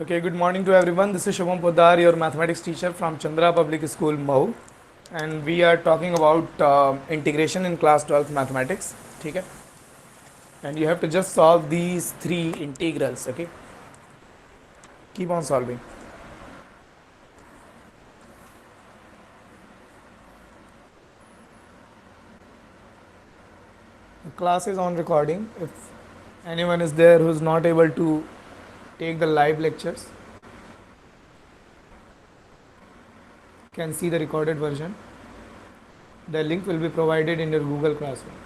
Okay, good morning to everyone. This is Shubham Poddar, your mathematics teacher from Chandra Public School, Mau, and we are talking about integration in class 12th mathematics. ठीक है? And you have to just solve these three integrals. Okay, keep on solving. The class is on recording. If anyone is there who is not able to take the live lectures, can see the recorded version. The link will be provided in your Google Classroom.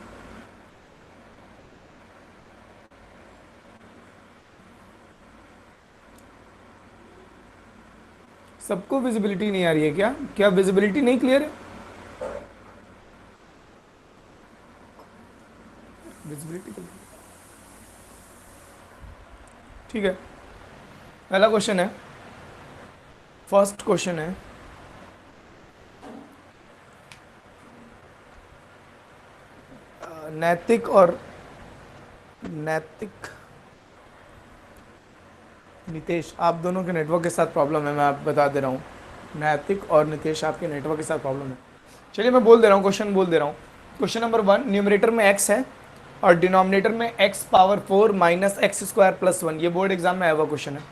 सबको visibility नहीं आ रही है क्या? क्या visibility नहीं clear है? Visibility ठीक है. पहला क्वेश्चन है, फर्स्ट क्वेश्चन है, नैतिक और नैतिक नितेश, आप दोनों के नेटवर्क के साथ प्रॉब्लम है, मैं आप बता दे रहा हूँ. नैतिक और नितेश, आपके नेटवर्क के साथ प्रॉब्लम है. चलिए मैं बोल दे रहा हूँ, क्वेश्चन बोल दे रहा हूँ. क्वेश्चन नंबर 1, न्यूमरेटर में x है और डिनोमिनेटर में x power 4 minus X square plus 1. ये बोर्ड एग्जाम में आया हुआ क्वेश्चन है.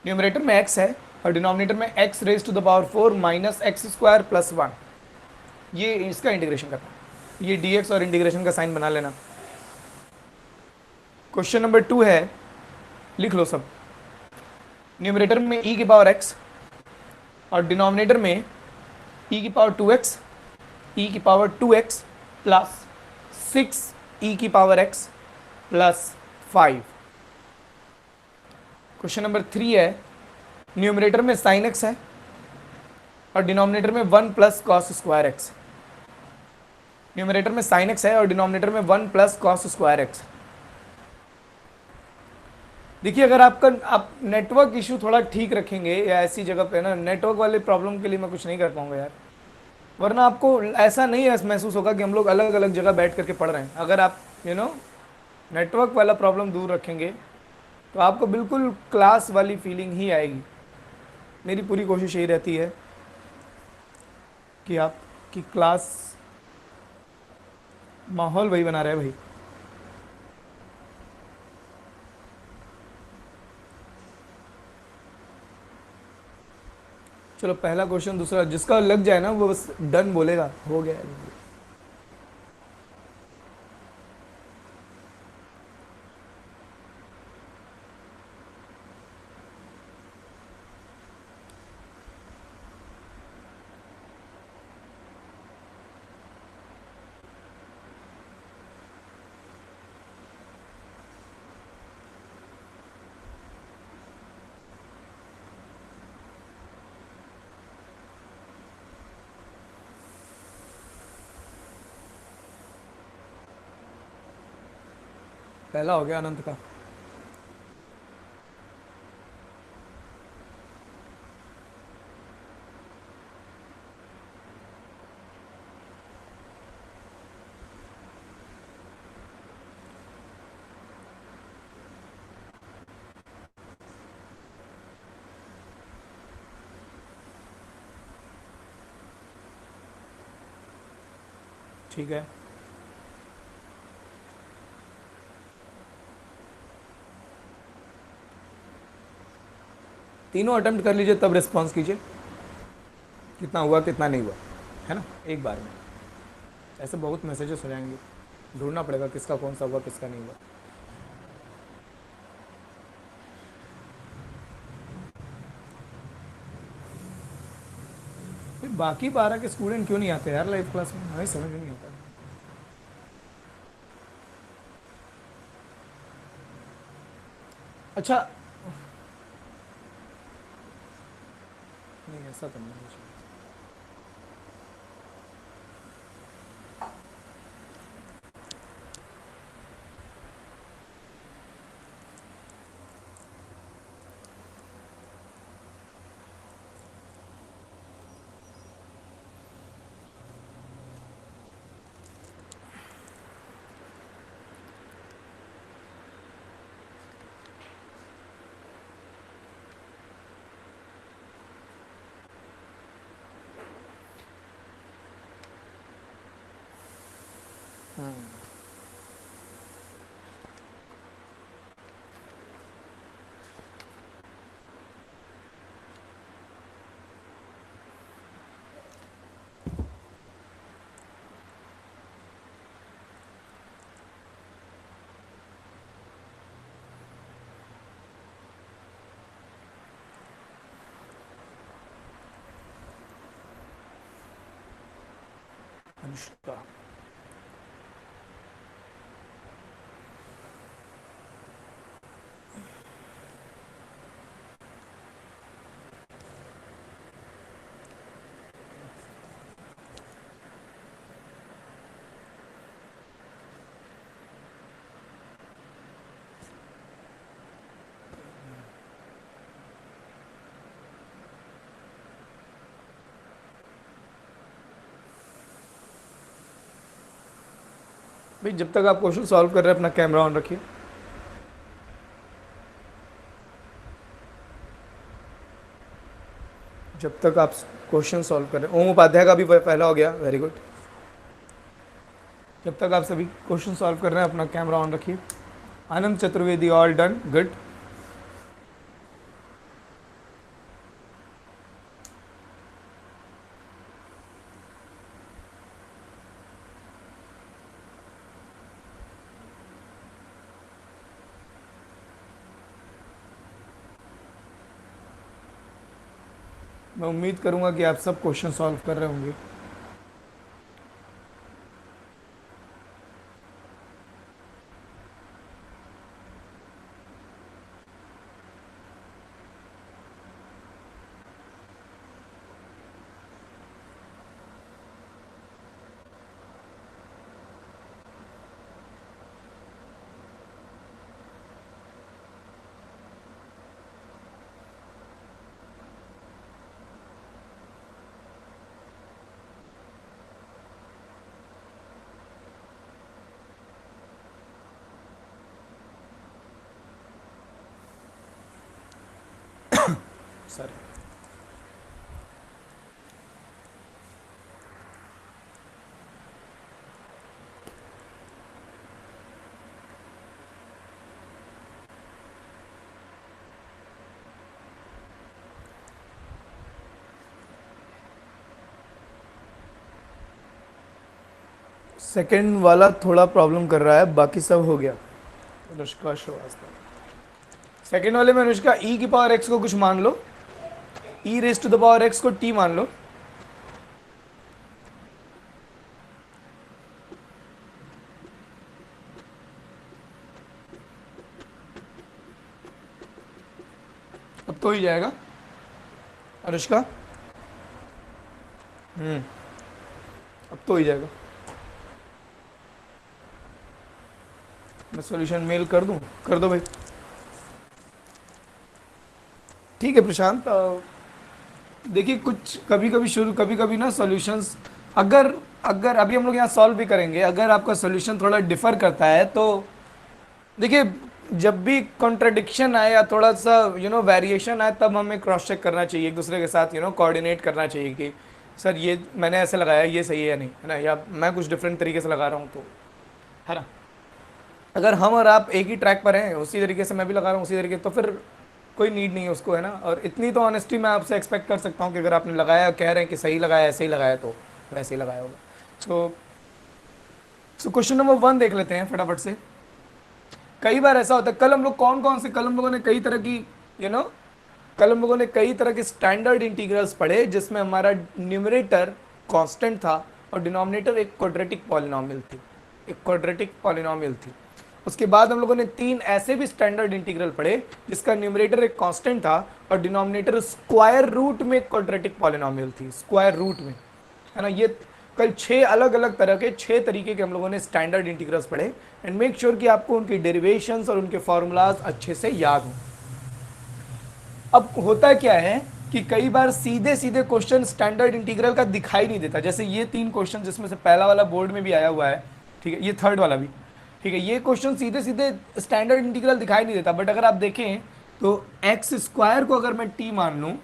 न्यूमरेटर में x है और डिनोमिनेटर में x raise to the power 4 minus X square plus 1. ये इसका इंटीग्रेशन करना है. ये dx और इंटीग्रेशन का साइन बना लेना. क्वेश्चन नंबर 2 है, लिख लो सब. न्यूमरेटर में e की पावर x और डिनोमिनेटर में e की पावर 2x, e की पावर 2x प्लस 6 e की power x plus 5. Question number 3 है, न्यूमरेटर में साइन x है और डिनोमिनेटर में 1 plus cos square x. Numerator में साइन x है और डिनोमिनेटर में 1 प्लस कॉस स्क्वायर x. देखिए, अगर आपका आप नेटवर्क इशू थोड़ा ठीक रखेंगे या ऐसी जगह पे ना, नेटवर्क वाले प्रॉब्लम के लिए मैं कुछ नहीं कर पाऊंगा यार, वरना आपको ऐसा नहीं महसूस होगा कि हम लोग अलग अलग जगह बैठ करके पढ़ रहे हैं. अगर आप नेटवर्क वाला प्रॉब्लम दूर रखेंगे तो आपको बिल्कुल क्लास वाली फीलिंग ही आएगी. मेरी पूरी कोशिश यही रहती है कि आपकी क्लास माहौल वही बना रहे भाई. चलो पहला क्वेश्चन, दूसरा, जिसका लग जाए ना वो बस डन बोलेगा, हो गया. पहला हो गया अनंत का. ठीक है, तीनों अटेम्प्ट कर लीजिए, तब रिस्पॉन्स कीजिए कितना हुआ कितना नहीं हुआ, है ना, एक बार में. ऐसे बहुत मैसेजेस हो जाएंगे, ढूंढना पड़ेगा किसका कौन सा हुआ किसका नहीं हुआ. फिर बाकी 12 के स्टूडेंट क्यों नहीं आते यार लाइव क्लास में, हमें समझ में नहीं आता. अच्छा, नहीं ऐसा तो नहीं. अनुष्का, भाई जब तक आप क्वेश्चन सॉल्व कर रहे हैं अपना कैमरा ऑन रखिए। जब तक आप क्वेश्चन सॉल्व कर रहे हैं, ओम उपाध्याय का भी पहला हो गया, वेरी गुड। जब तक आप सभी क्वेश्चन सॉल्व कर रहे हैं अपना कैमरा ऑन रखिए। Anand Chaturvedi, all done, good. मैं उम्मीद करूंगा कि आप सब क्वेश्चन सॉल्व कर रहे होंगे। सर सेकंड वाला थोड़ा प्रॉब्लम कर रहा है, बाकी सब हो गया। अनुष्का श्रीवास्तव, सेकंड वाले में अनुष्का ई की पावर एक्स को कुछ मान लो, e raise to the power x को टी मान लो। अब तो ही जाएगा अनुष्का, अब तो ही जाएगा। मैं सॉल्यूशन मेल कर दूं, कर दो भाई। ठीक है प्रशांत, देखिए कुछ कभी कभी शुरू, कभी कभी ना सॉल्यूशंस, अगर अगर अभी हम लोग यहाँ सॉल्व भी करेंगे, अगर आपका सॉल्यूशन थोड़ा डिफर करता है तो देखिए, जब भी कॉन्ट्रडिक्शन आए या थोड़ा सा वेरिएशन आए, तब हमें क्रॉस चेक करना चाहिए एक दूसरे के साथ, कोऑर्डिनेट करना चाहिए कि सर ये मैंने ऐसे लगाया, ये सही है या नहीं, है ना, या मैं कुछ डिफरेंट तरीके से लगा रहा हूँ, तो है ना। अगर हम और आप एक ही ट्रैक पर हैं, उसी तरीके से मैं भी लगा रहा हूँ उसी तरीके, तो फिर कोई नीड नहीं है उसको, है ना। और इतनी तो ऑनेस्टी मैं आपसे एक्सपेक्ट कर सकता हूँ कि अगर आपने लगाया, कह रहे हैं कि सही लगाया, ऐसे ही लगाया, तो वैसे ही लगाया होगा। सो क्वेश्चन नंबर 1 देख लेते हैं फटाफट से। कई बार ऐसा होता है, कल हम लोग कल हम लोगों ने कई तरह की कल हम लोगों ने कई तरह के स्टैंडर्ड इंटीग्रल्स पढ़े, जिसमें हमारा न्यूमरेटर कांस्टेंट था और डिनोमिनेटर एक क्वाड्रेटिक पॉलिनोमियल थी। उसके बाद हम लोगों ने 3 ऐसे भी स्टैंडर्ड इंटीग्रल पढ़े जिसका न्यूमरेटर एक कांस्टेंट था और डिनोमिनेटर स्क्वायर रूट में क्वाड्रेटिक पॉलिनोमियल थी, स्क्वायर रूट में, है ना। ये कल 6 अलग अलग तरह के 6 तरीके के हम लोगों ने स्टैंडर्ड इंटीग्रल्स पढ़े। एंड मेक श्योर कि आपको उनकी डेरिवेशंस और उनके फॉर्मूलाज अच्छे से याद हों। अब होता क्या है कि कई बार सीधे सीधे क्वेश्चन स्टैंडर्ड इंटीग्रल का दिखाई नहीं देता, जैसे ये 3 क्वेश्चन जिसमें से पहला वाला बोर्ड में भी आया हुआ है, ठीक है, ये थर्ड वाला भी, ठीक है, ये क्वेश्चन सीधे सीधे स्टैंडर्ड इंटीग्रल दिखाई नहीं देता। बट अगर आप देखें तो एक्स स्क्वायर को अगर मैं टी मान लूँ,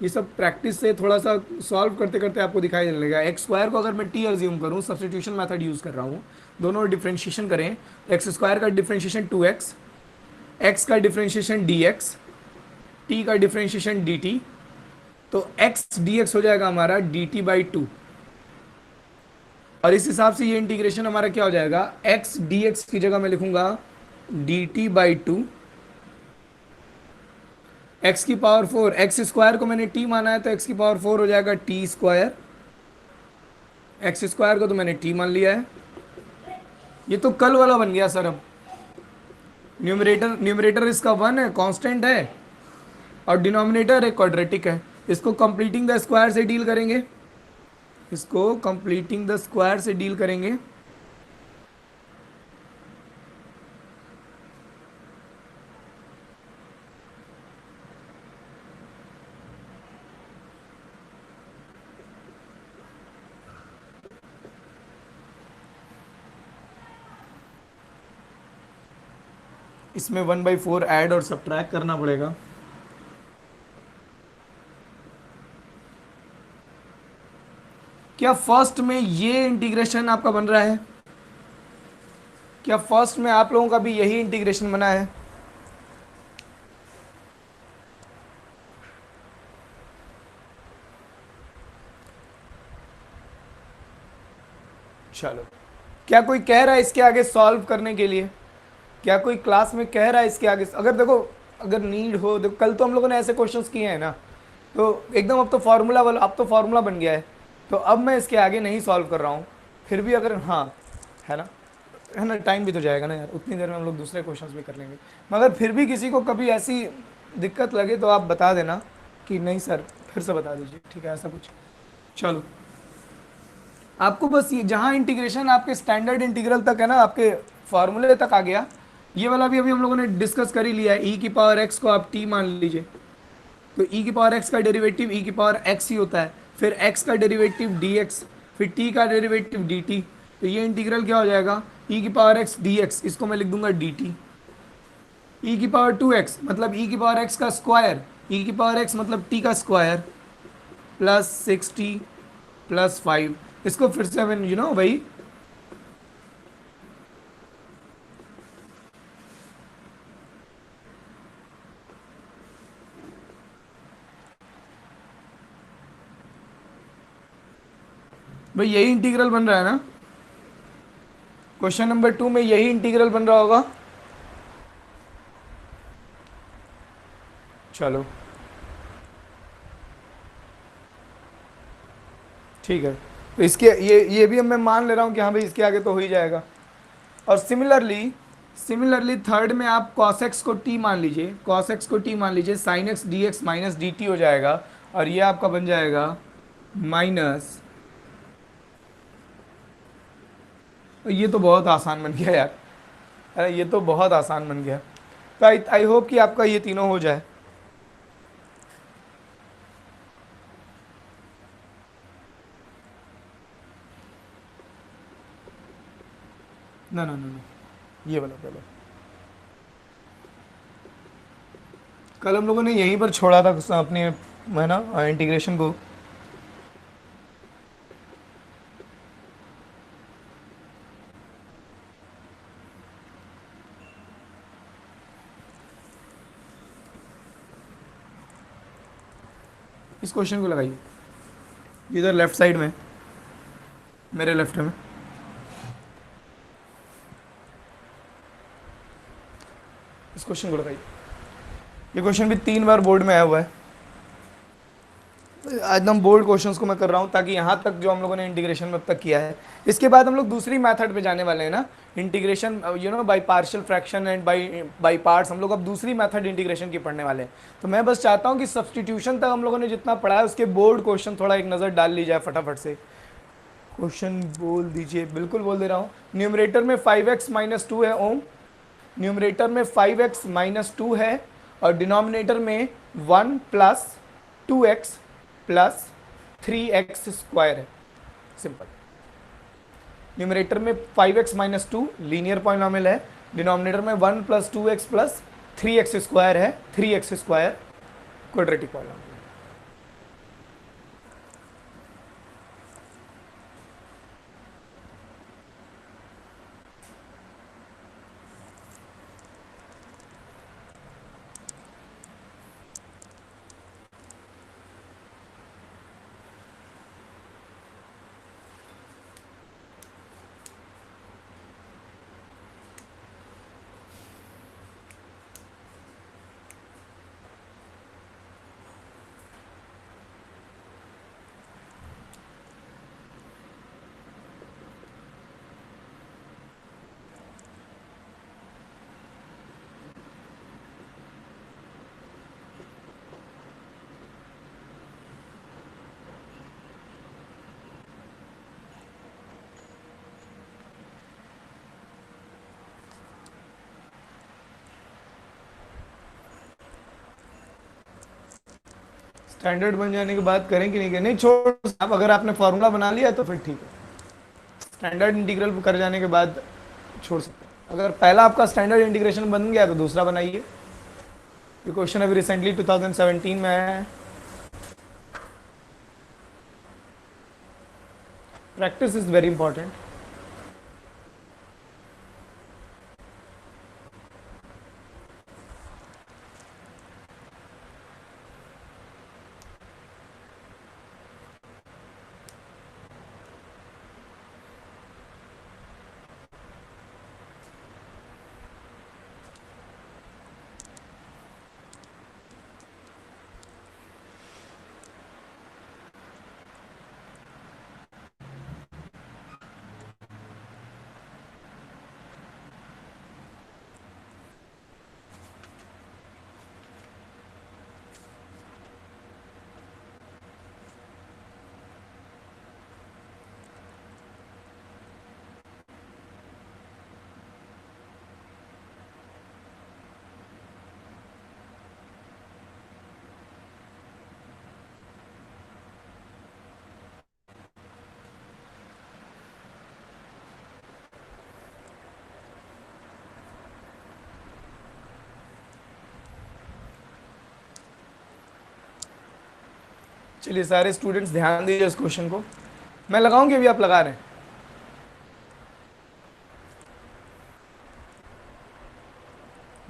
ये सब प्रैक्टिस से थोड़ा सा सॉल्व करते करते आपको दिखाई देने लगेगा। एक्स स्क्वायर को अगर मैं टी अज्यूम करूँ, सब्सटीट्यूशन मेथड यूज़ कर रहा हूँ, दोनों डिफ्रेंशिएशन करें, एक्स स्क्वायर का डिफ्रेंशिएशन 2x, एक्स का डिफ्रेंशिएशन dx, टी का डिफ्रेंशिएशन dt, तो x dx हो जाएगा हमारा dt/2। और इस हिसाब से ये इंटीग्रेशन हमारा क्या हो जाएगा, x dx की जगह मैं लिखूंगा dt/2, x की पावर 4, एक्स स्क्वायर को मैंने t माना है तो x की पावर 4 हो जाएगा t स्क्वायर, एक्स स्क्वायर को तो मैंने t मान लिया है। ये तो कल वाला बन गया सर। अब न्यूमरेटर इसका 1 है, कांस्टेंट है, और डिनोमिनेटर एक क्वाड्रेटिक है। इसको कंप्लीटिंग द स्क्वायर से डील करेंगे, इसको कंप्लीटिंग द स्क्वायर से डील करेंगे। इसमें 1/4 ऐड और सब्ट्रैक्ट करना पड़ेगा। क्या फर्स्ट में ये इंटीग्रेशन आपका बन रहा है? क्या फर्स्ट में आप लोगों का भी यही इंटीग्रेशन बना है? चलो, क्या कोई कह रहा है इसके आगे सॉल्व करने के लिए? क्या कोई क्लास में कह रहा है इसके आगे? अगर देखो, अगर नीड हो, देखो कल तो हम लोगों ने ऐसे क्वेश्चंस किए हैं ना, तो एकदम अब तो फार्मूला वाला, अब तो फार्मूला बन गया है, तो अब मैं इसके आगे नहीं सॉल्व कर रहा हूँ। फिर भी अगर हाँ है ना, टाइम भी तो जाएगा ना यार, उतनी देर में हम लोग दूसरे क्वेश्चंस भी कर लेंगे। मगर फिर भी किसी को कभी ऐसी दिक्कत लगे तो आप बता देना कि नहीं सर, फिर से बता दीजिए, ठीक है, ऐसा कुछ। चलो, आपको बस ये जहाँ इंटीग्रेशन आपके स्टैंडर्ड इंटीग्रल तक है ना, आपके फार्मूले तक आ गया, ये वाला भी अभी हम लोगों ने डिस्कस कर ही लिया है। e की पावर x को आप t मान लीजिए, तो e की पावर x का डेरिवेटिव e की पावर x ही होता है, फिर x का डेरिवेटिव dx, फिर t का डेरिवेटिव dt, तो ये इंटीग्रल क्या हो जाएगा, e की पावर x dx, इसको मैं लिख दूंगा dt। e की पावर 2x मतलब e की पावर x का स्क्वायर, e की पावर x मतलब t का स्क्वायर, प्लस 6t प्लस 5, इसको फिर से मैं भाई यही इंटीग्रल बन रहा है ना, क्वेश्चन नंबर 2 में यही इंटीग्रल बन रहा होगा। चलो ठीक है, तो इसके ये भी अब मैं मान ले रहा हूँ कि हाँ भाई इसके आगे तो हो ही जाएगा। और सिमिलरली थर्ड में आप cos x को t मान लीजिए, cos x को t मान लीजिए, sin x dx minus dt हो जाएगा, और ये आपका बन जाएगा माइनस, ये तो बहुत आसान बन गया यार, अरे ये तो बहुत आसान बन गया। तो आई होप कि आपका ये तीनों हो जाए। ना ना ना ना, ये वाला पहले, कल हम लोगों ने यहीं पर छोड़ा था अपने है ना इंटीग्रेशन को। इस क्वेश्चन को लगाइए इधर लेफ्ट साइड में, मेरे लेफ्ट में, इस क्वेश्चन को लगाइए। ये क्वेश्चन भी 3 बार बोर्ड में आया हुआ है, एकदम बोर्ड क्वेश्चंस को मैं कर रहा हूँ ताकि यहाँ तक जो हम लोगों ने इंटीग्रेशन में अब तक किया है, इसके बाद हम लोग दूसरी मेथड पे जाने वाले हैं ना, integration by partial fraction and by parts. हम लोग अब दूसरी मेथड इंटीग्रेशन की पढ़ने वाले हैं। तो मैं बस चाहता हूँ कि सब्सटीट्यूशन तक हम लोगों ने जितना पढ़ा है उसके बोर्ड क्वेश्चन थोड़ा एक नज़र डाल ली जाए फटाफट से। क्वेश्चन बोल दीजिए, बिल्कुल बोल दे रहा हूँ। न्यूमरेटर में 5x माइनस 2 है ओम, न्यूमरेटर में 5x माइनस 2 है, और डिनोमिनेटर में 1 plus 2x plus 3x square है। सिंपल। न्यूमरेटर में 5x माइनस 2 लीनियर पॉलिनोमियल है, डिनोमिनेटर में 1 plus 2x plus 3x square है, 3x square quadratic polynomial. Standard बन जाने के बाद करें कि नहीं करें, नहीं छोड़ आप, अगर आपने फॉर्मूला बना लिया तो फिर ठीक है। स्टैंडर्ड इंटीग्रल कर जाने के बाद छोड़ सकते हैं। अगर पहला आपका स्टैंडर्ड इंटीग्रेशन बन गया तो दूसरा बनाइए। ये क्वेश्चन अभी रिसेंटली 2017 में आया है। Practice is very important. चलिए सारे स्टूडेंट्स ध्यान दीजिए इस क्वेश्चन को। मैं लगाऊं कि अभी आप लगा रहे हैं?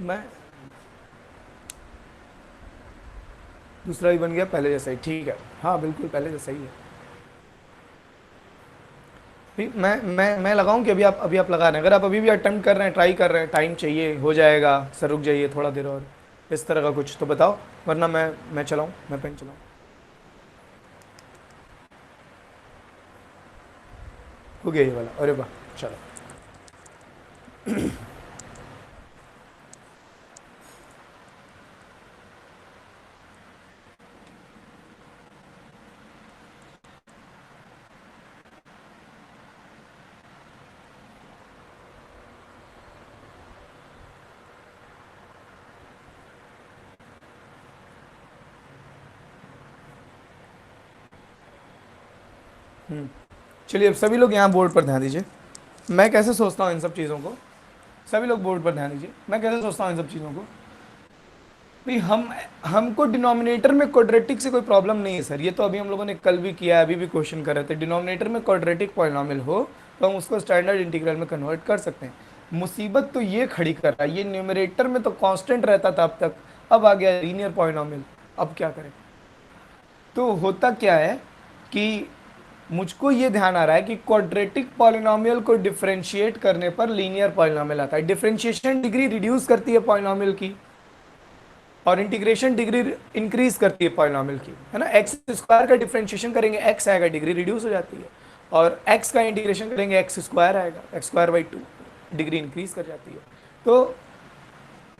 मैं दूसरा भी बन गया पहले जैसा ही, ठीक है। हाँ बिल्कुल पहले जैसा ही है। मैं लगाऊं कि अभी आप लगा रहे हैं? अगर आप अभी भी अटेम्प्ट कर रहे हैं, ट्राई कर रहे हैं, टाइम चाहिए, हो जाएगा, सर रुक जाइए थोड़ा देर और, इस तरह का कुछ तो बताओ, वरना मैं चलाऊं, मैं पेन चलाऊं। हो गया ये वाला, अरे वाह, चलो। चलिए अब सभी लोग यहाँ बोर्ड पर ध्यान दीजिए। मैं कैसे सोचता हूँ इन सब चीज़ों को, सभी लोग बोर्ड पर ध्यान दीजिए। मैं कैसे सोचता हूँ इन सब चीज़ों को भाई, हमको डिनोमिनेटर में क्वाड्रेटिक से कोई प्रॉब्लम नहीं है सर। ये तो अभी हम लोगों ने कल भी किया है, अभी भी क्वेश्चन कर रहे थे। डिनोमिनेटर में क्वाड्रेटिक पॉलिनॉमियल हो तो हम उसको स्टैंडर्ड इंटीग्रल में कन्वर्ट कर सकते हैं। मुसीबत तो ये खड़ी कर रहा है, ये न्यूमरेटर में तो कांस्टेंट रहता था अब तक, अब आ गया लीनियर पॉलिनॉमियल, अब क्या करें? तो होता क्या है कि मुझको ये ध्यान आ रहा है कि क्वाड्रेटिक पॉलिनॉमियल को डिफरेंशिएट करने पर लीनियर पॉलिनॉमियल आता है। डिफरेंशिएशन डिग्री रिड्यूस करती है पॉलिनॉमियल की, और इंटीग्रेशन डिग्री इंक्रीज करती है पॉलिनॉमियल की, है ना। एक्स स्क्वायर का डिफरेंशिएशन करेंगे, एक्स आएगा, डिग्री रिड्यूस हो जाती है। और एक्स का इंटीग्रेशन करेंगे, एक्स स्क्वायर आएगा, x square by 2, degree increase कर जाती है। तो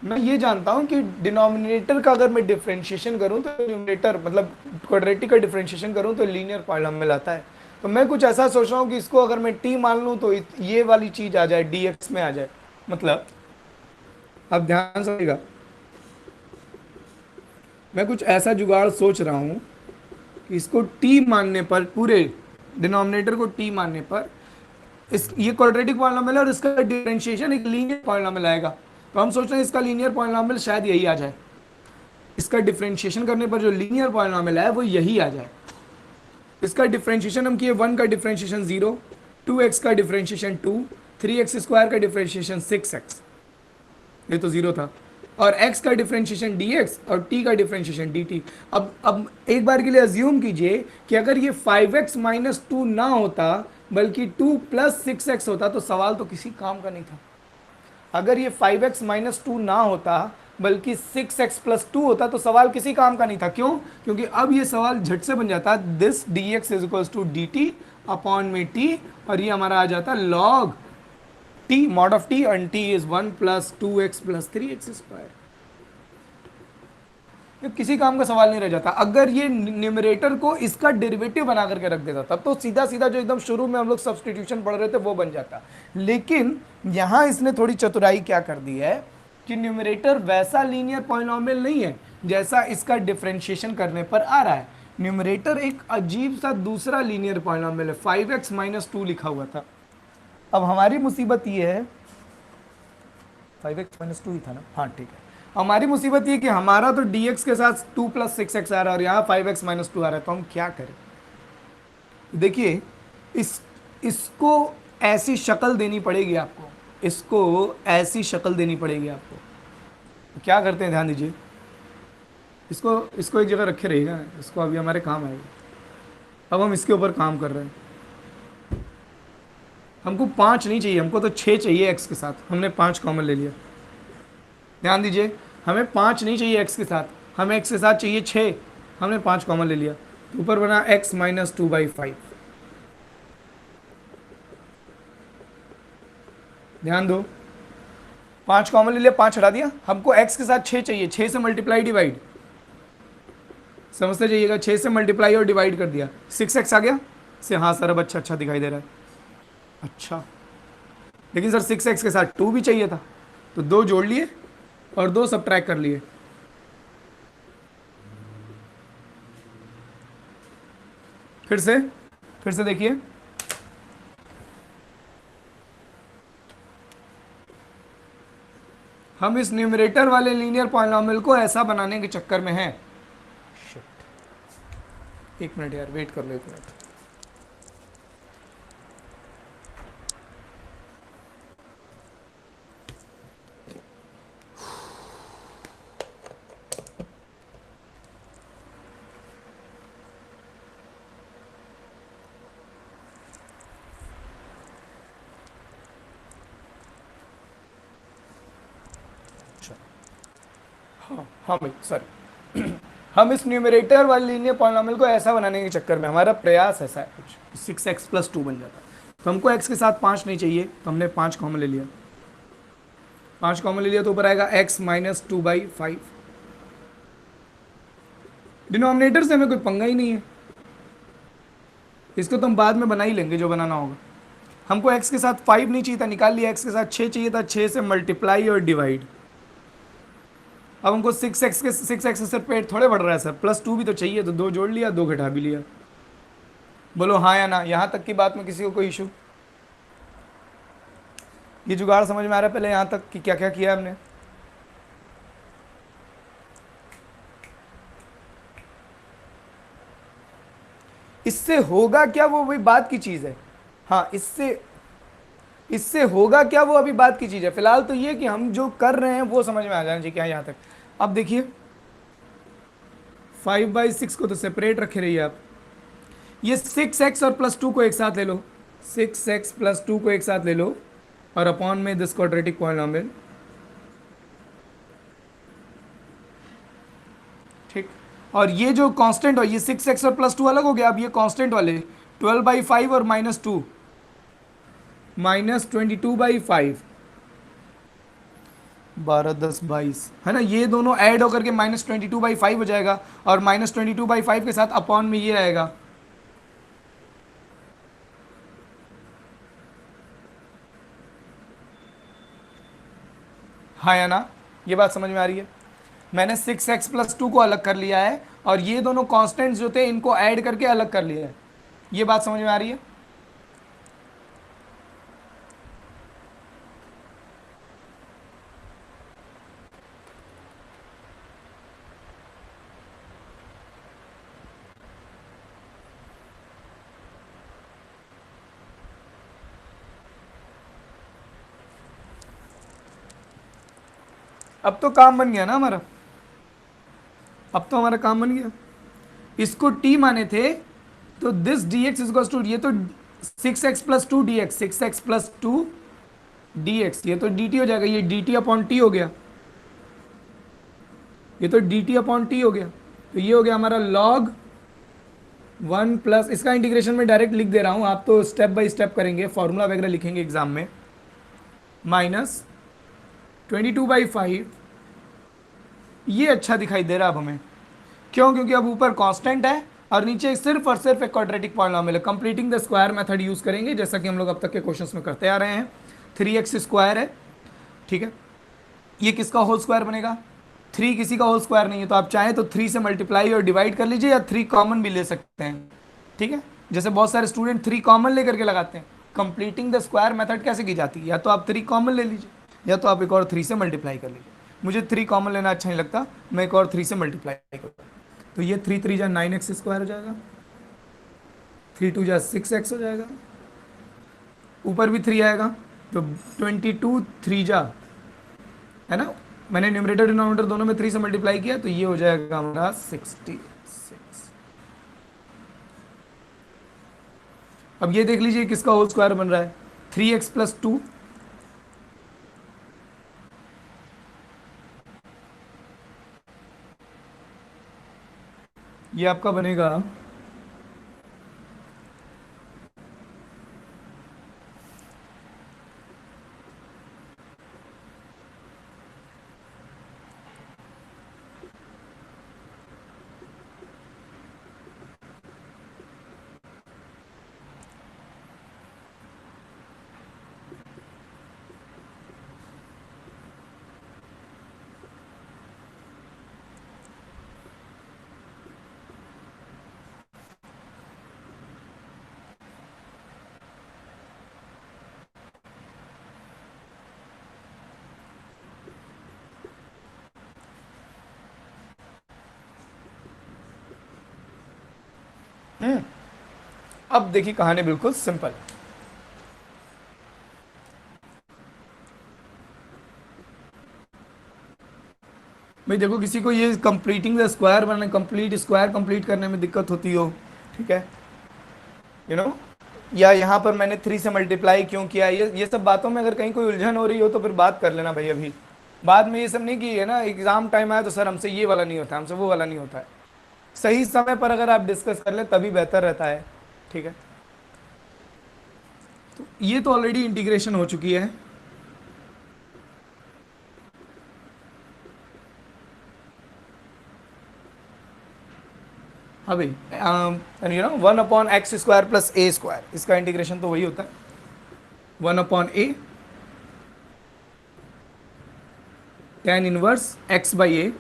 मैं ये जानता हूं कि डिनोमिनेटर का अगर मैं डिफरेंशिएशन करूं तो न्यूमरेटर मतलब क्वाड्रेटिक का डिफरेंशिएशन करूं तो लीनियर पॉलिनॉमियल आता है। तो मैं कुछ ऐसा सोच रहा हूं कि इसको अगर मैं टी मान लूं तो ये वाली चीज आ जाए, dx में आ जाए। मतलब अब ध्यान समझिएगा, मैं कुछ ऐसा जुगाड़ सोच रहा हूं कि इसको t मानने पर, पूरे डिनोमिनेटर को t मानने पर, इस ये क्वाड्रेटिक पॉलिनॉमियल है और इसका डिफरेंशिएशन एक लीनियर पॉलिनॉमियल आएगा। तो हम सोच रहे हैं इसका लीनियर पॉलिनॉमियल शायद यही आ जाए। इसका डिफरेंशिएशन करने पर जो लीनियर पॉलिनॉमियल है वो यही आ जाए। इसका डिफरेंशिएशन हम किए, 1 का डिफरेंशिएशन 0, 2x का डिफरेंशिएशन 2, 3x स्क्वायर का डिफरेंशिएशन 6x, ये तो 0 था, और x का डिफरेंशिएशन dx और t का डिफरेंशिएशन dt। अब एक बार के लिए अज्यूम कीजिए कि अगर ये 5x माइनस 2 ना होता बल्कि 2 प्लस 6x होता तो सवाल तो किसी काम का नहीं था। अगर ये 5x माइनस 2 ना होता बल्कि 6x प्लस 2 होता तो सवाल किसी काम का नहीं था। क्यों? क्योंकि अब ये सवाल झट से बन जाता this dx is equals to dt upon में t, और ये हमारा आ जाता log t mod of t, and t is 1 plus 2x plus 3x square. ये किसी काम का सवाल नहीं रह जाता। अगर ये न्यूमरेटर को इसका डेरिवेटिव बना करके रख देता तब तो सीधा सीधा जो एकदम शुरू में हम लोग सब्सटीट्यूशन पढ़ रहे थे वो बन जाता। लेकिन यहां इसने थोड़ी चतुराई क्या कर दी है कि न्यूमरेटर वैसा लीनियर पॉलिनॉमियल नहीं है जैसा इसका डिफरेंशिएशन करने पर आ रहा है। न्यूमरेटर एक अजीब सा दूसरा लीनियर पॉलिनॉमियल है, 5x माइनस 2 लिखा हुआ था। अब हमारी मुसीबत ये है, 5x माइनस 2 ही था ना, हाँ ठीक है। हमारी मुसीबत ये कि हमारा तो dx के साथ 2 प्लस 6x आ रहा है और यहाँ 5x माइनस 2 आ रहा है, तो हम क्या करें? देखिए, इसको ऐसी शक्ल देनी पड़ेगी आपको, इसको ऐसी शक्ल देनी पड़ेगी आपको। क्या करते हैं, ध्यान दीजिए, इसको इसको एक जगह रखे रहेगा, इसको अभी हमारे काम आएगा। अब हम इसके ऊपर काम कर रहे हैं। हमको 5 नहीं चाहिए, हमको तो 6 चाहिए x के साथ, हमने 5 कॉमन ले लिया। ध्यान दीजिए, हमें 5 नहीं चाहिए x के साथ, हमें x के साथ चाहिए 6, हमने 5 कॉमन ले लिया, तो ऊपर बना x माइनस 2/5। ध्यान दो, 5 कॉमन ले लिया, 5 हटा दिया, हमको x के साथ 6 चाहिए, 6 से मल्टीप्लाई डिवाइड, समझते जाइएगा, 6 से मल्टीप्लाई और डिवाइड कर दिया, 6x आ गया से। हाँ सर, अब अच्छा दिखाई दे रहा है। अच्छा, लेकिन सर 6x के साथ 2 भी चाहिए था, तो 2 जोड़ लिए और 2 सबट्रैक्ट कर लिए। फिर से देखिए, हम इस न्यूमरेटर वाले लीनियर पॉलिनॉमियल को ऐसा बनाने के चक्कर में हैं। एक मिनट यार, वेट कर लो, एक मिनट। हाँ भाई सॉरी, हम इस न्यूमरेटर वाले लीनियर पॉलिनॉमियल को ऐसा बनाने के चक्कर में, हमारा प्रयास ऐसा है कुछ, 6x प्लस 2 बन जाता। तो हमको x के साथ 5 नहीं चाहिए, तो हमने 5 कॉमन ले लिया, 5 कॉमन ले लिया, तो ऊपर आएगा x माइनस 2/5। डिनोमिनेटर से हमें कोई पंगा ही नहीं है, इसको तो हम बाद में बना ही लेंगे जो बनाना होगा। हमको x के साथ 5 नहीं चाहिए था, निकाल लिया, x के साथ 6 चाहिए था, 6 से मल्टीप्लाई और डिवाइड। अब हमको 6x से सिर्फ पेट थोड़े बढ़ रहा है सर, प्लस 2 भी तो चाहिए, तो 2 जोड़ लिया, 2 घटा भी लिया। बोलो हाँ या ना, यहाँ तक की बात में किसी को कोई इशू? ये जुगाड़ समझ में आ रहा है पहले यहाँ तक कि क्या क्या किया हमने? इससे होगा क्या, वो वही बात की चीज है। हाँ, इससे होगा क्या, वो अभी बात की चीज है। फिलहाल तो ये कि हम जो कर रहे हैं वो समझ में आ जाना चाहिए क्या यहाँ तक। अब देखिए, 5/6 को तो सेपरेट रखे रहिए आप, ये 6x और प्लस 2 को एक साथ ले लो, 6x प्लस 2 को एक साथ ले लो और अपॉन में दिस क्वाड्रेटिक पॉलिनॉमियल, ठीक। और ये जो कांस्टेंट हो, ये 6x और प्लस 2 अलग हो गया, अब ये कांस्टेंट वाले 12/5 और -2 -22/5, 12 10 22 है ना, ये दोनों ऐड होकर के -22/5 हो जाएगा, और -22/5 के साथ अपॉन में ये आएगा। हाँ या ना, ये बात समझ में आ रही है? मैंने 6x प्लस 2 को अलग कर लिया है और ये दोनों कांस्टेंट्स जो थे इनको ऐड करके अलग कर लिया है। ये बात समझ में आ रही है? अब तो काम बन गया ना हमारा, अब तो हमारा काम बन गया। इसको t माने थे, तो दिस dx इज टू, ये तो 6x plus 2 dx, 6x plus 2 dx, ये तो dt हो जाएगा, ये dt अपॉन t हो गया, ये तो dt अपॉन t हो गया। तो ये हो गया हमारा log 1 प्लस, इसका इंटीग्रेशन में डायरेक्ट लिख दे रहा हूं, आप तो स्टेप बाय स्टेप करेंगे, फॉर्मूला वगैरह लिखेंगे एग्जाम में, माइनस 22/5। ये अच्छा दिखाई दे रहा है अब हमें, क्यों? क्योंकि अब ऊपर कांस्टेंट है और नीचे सिर्फ और सिर्फ एक क्वाड्रेटिक पॉलिनॉमियल है। Completing the square method use करेंगे, जैसा कि हम लोग अब तक के क्वेश्चंस में करते आ रहे हैं। 3x स्क्वायर है, ठीक है, ये किसका होल स्क्वायर बनेगा? 3 किसी का होल स्क्वायर नहीं है, तो आप चाहें तो 3 से मल्टीप्लाई और डिवाइड कर लीजिए, या 3 कॉमन भी ले सकते हैं, ठीक है। जैसे बहुत सारे स्टूडेंट 3 कॉमन लेकर के लगाते हैं। कंप्लीटिंग द स्क्वायर मेथड कैसे की जाती है, या तो आप 3 कॉमन ले लीजिए, या तो आप एक और 3 से मल्टीप्लाई कर लीजिए। मुझे 3 कॉमन लेना अच्छा नहीं लगता, मैं एक और 3 से मल्टीप्लाई करूँगा। तो ये 3 3 जा 9x स्क्वायर हो जाएगा, 3 2 जा 6x हो जाएगा, ऊपर भी 3 आएगा, तो 22 3 जा, है ना। मैंने न्यूमरेटर डिनोमिनेटर दोनों में 3 से मल्टीप्लाई किया, तो ये हो जाएगा हमारा 66। अब ये देख लीजिए किसका होल स्क्वायर बन रहा है, 3x+2, ये आपका बनेगा अब देखिए कहानी बिल्कुल सिंपल। भाई देखो, किसी को ये कंप्लीटिंग द स्क्वायर बनने, कंप्लीट स्क्वायर कंप्लीट करने में दिक्कत होती हो, ठीक है, यू नो, या यहाँ पर मैंने 3 से मल्टीप्लाई क्यों किया, ये सब बातों में अगर कहीं कोई उलझन हो रही हो तो फिर बात कर लेना भाई अभी। बाद में ये सब नहीं कि है ना, एग्जाम टाइम आया तो सर हमसे ये वाला नहीं होता, हमसे वो वाला नहीं होता है। सही समय पर अगर आप डिस्कस कर ले तभी बेहतर रहता है, ठीक है। तो ये तो ऑलरेडी इंटीग्रेशन हो चुकी है। हाँ भाई, यू नो 1/x² + a², इसका इंटीग्रेशन तो वही होता है, 1/a tan इनवर्स x/a,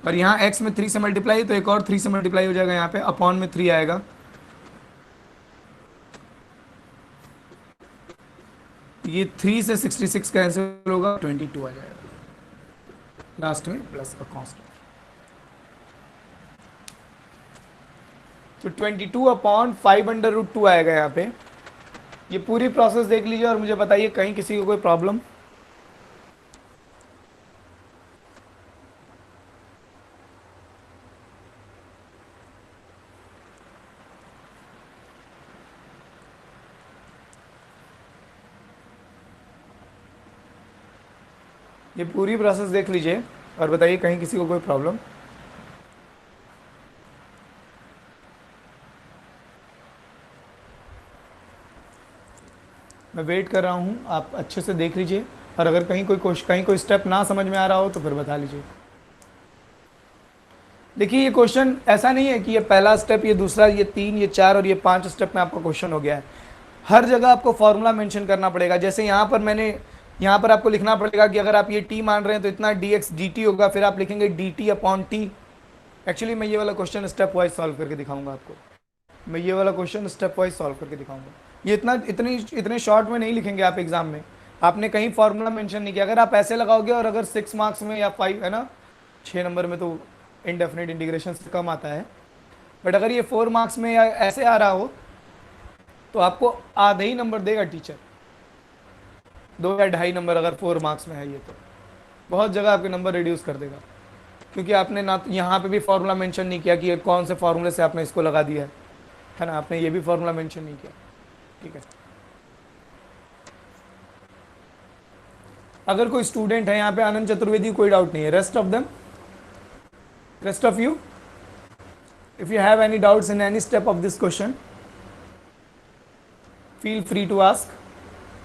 और यहाँ x में 3 से मल्टीप्लाई, तो एक और 3 से मल्टीप्लाई हो जाएगा, यहाँ पे अपॉन में 3 आएगा, ये 3 से 66 कैंसिल होगा, 22 आ जाएगा लास्ट में, प्लस अ कांस्टेंट। तो 22/5√2 आएगा यहाँ पे। ये पूरी प्रोसेस देख लीजिए और मुझे बताइए कहीं किसी को कोई प्रॉब्लम। ये पूरी प्रोसेस देख लीजिए और बताइए कहीं किसी को कोई प्रॉब्लम। मैं वेट कर रहा हूँ, आप अच्छे से देख लीजिए, और अगर कहीं कोई स्टेप ना समझ में आ रहा हो तो फिर बता लीजिए। देखिए ये क्वेश्चन ऐसा नहीं है कि ये पहला स्टेप, ये दूसरा, ये 3, ये 4 और ये 5 स्टेप में आपका क्वेश्चन हो गया है। हर जगह आपको फॉर्मूला मेंशन करना पड़ेगा। जैसे यहाँ पर आपको लिखना पड़ेगा कि अगर आप ये t मान रहे हैं तो इतना dx dt होगा, फिर आप लिखेंगे dt/t। एक्चुअली मैं ये वाला क्वेश्चन स्टेप वाइज सॉल्व करके दिखाऊंगा आपको, मैं ये वाला क्वेश्चन स्टेप वाइज सॉल्व करके दिखाऊंगा। ये इतने शॉर्ट में नहीं लिखेंगे आप एग्जाम में, आपने कहीं फॉर्मूला मेंशन नहीं किया। अगर आप ऐसे लगाओगे और अगर 6 मार्क्स में या 5, है ना, 6 नंबर में तो इनडेफिनेट इंटीग्रेशन से कम आता है, बट अगर ये 4 मार्क्स में या ऐसे आ रहा हो तो आपको आधे ही नंबर देगा टीचर, 2 या 2.5 नंबर अगर 4 मार्क्स में है ये, तो बहुत जगह आपके नंबर रिड्यूस कर देगा, क्योंकि आपने ना यहाँ पे भी फॉर्मूला मेंशन नहीं किया कि कौन से फॉर्मूले से आपने इसको लगा दिया है ना, आपने ये भी फॉर्मूला मेंशन नहीं किया, ठीक है। अगर कोई स्टूडेंट है यहाँ पे, आनंद चतुर्वेदी, कोई डाउट नहीं है, rest of you, if you have any doubts in any step of this question, feel free to ask।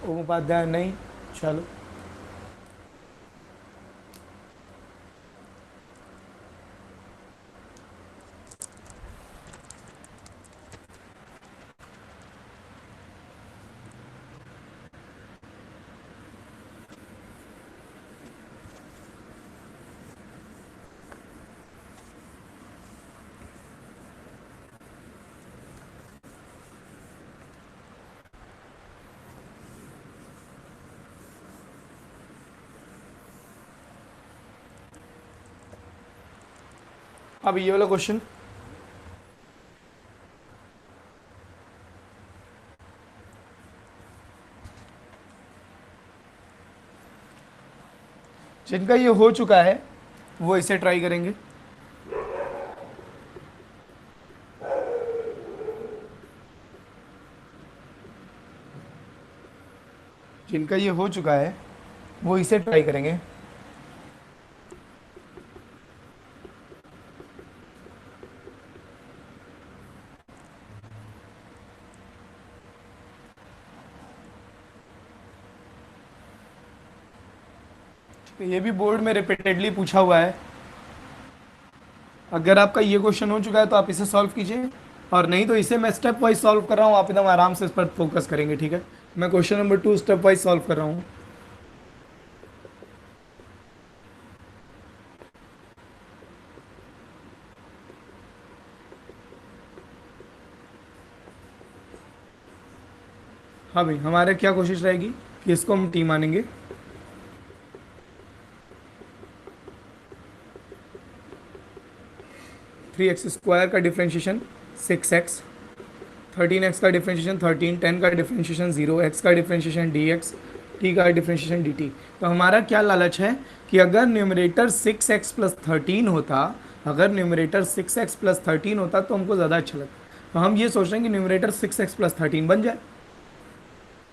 ओम उपाध्याय नहीं, चलो अब ये वाला क्वेश्चन, जिनका ये हो चुका है वो इसे ट्राई करेंगे। जिनका ये हो चुका है वो इसे ट्राई करेंगे। तो ये भी बोर्ड में रिपीटेडली पूछा हुआ है। अगर आपका ये क्वेश्चन हो चुका है तो आप इसे सॉल्व कीजिए, और नहीं तो इसे मैं स्टेप वाइज सॉल्व कर रहा हूँ, आप एकदम आराम से इस पर फोकस करेंगे। ठीक है, मैं question number 2 step wise solve कर रहा हूँ। हाँ भाई, हमारे क्या कोशिश रहेगी कि इसको हम टी मानेंगे। थ्री एक्स स्क्वायर का डिफ्रेंशिएशन 6x, 13x का डिफ्रेंशिएशन 13, 10 का डिफ्रेंशिएशन 0, x का डिफ्रेंशिएशन dx, t का डिफ्रेंशिएशन dt। तो हमारा क्या लालच है कि अगर न्यूमरेटर 6x प्लस 13 होता, अगर न्यूमरेटर 6x प्लस 13 होता तो हमको ज़्यादा अच्छा लगता। तो हम ये सोच रहे हैं कि न्यूमरेटर 6x प्लस 13 बन जाए।